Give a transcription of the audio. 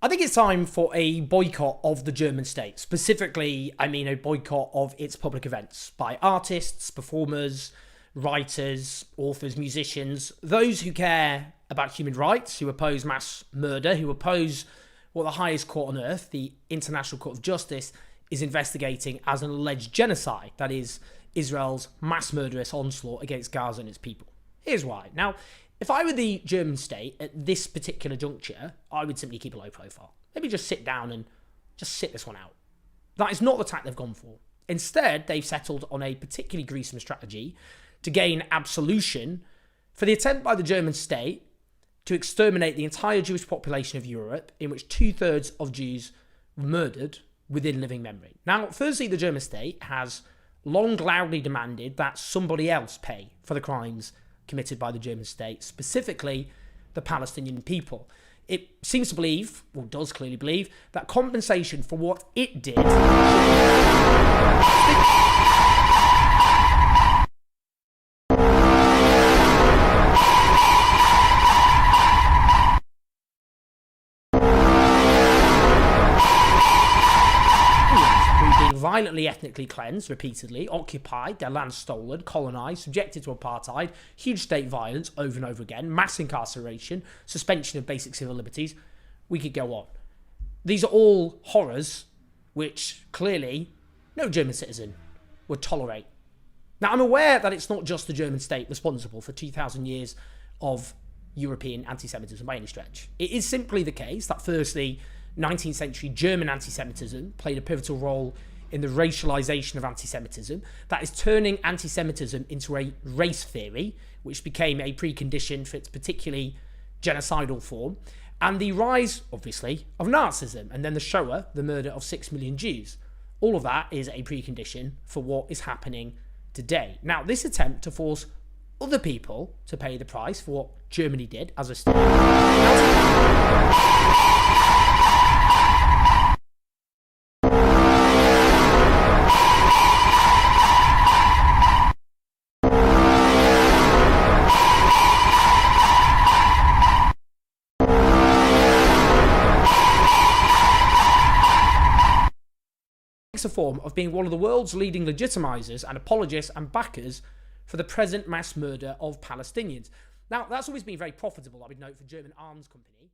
I think it's time for a boycott of the German state. Specifically, I mean a boycott of its public events by artists, performers, writers, authors, musicians, those who care about human rights, who oppose mass murder, who oppose what the highest court on earth, the International Court of Justice, is investigating as an alleged genocide. That is Israel's mass murderous onslaught against Gaza and its people. Here's why. Now, if I were the German state at this particular juncture, I would simply keep a low profile. Maybe just sit down and just sit this one out. That is not the tack they've gone for. Instead, they've settled on a particularly gruesome strategy to gain absolution for the attempt by the German state to exterminate the entire Jewish population of Europe, in which 2/3 of Jews were murdered within living memory. Now, firstly, the German state has long loudly demanded that somebody else pay for the crimes committed by the German state, specifically the Palestinian people. It seems to believe, or does clearly believe, that compensation for what it did violently ethnically cleansed repeatedly, occupied, their land stolen, colonised, subjected to apartheid, huge state violence over and over again, mass incarceration, suspension of basic civil liberties. We could go on. These are all horrors which clearly no German citizen would tolerate. Now, I'm aware that it's not just the German state responsible for 2,000 years of European anti-Semitism by any stretch. It is simply the case that, firstly, 19th century German anti-Semitism played a pivotal role in the racialization of anti-Semitism, that is turning anti-Semitism into a race theory, which became a precondition for its particularly genocidal form, and the rise, obviously, of Nazism, and then the Shoah, the murder of 6 million Jews. All of that is a precondition for what is happening today. Now, this attempt to force other people to pay the price for what Germany did as a state a form of being one of the world's leading legitimizers and apologists and backers for the present mass murder of Palestinians. Now, that's always been very profitable, I would note, for German arms company.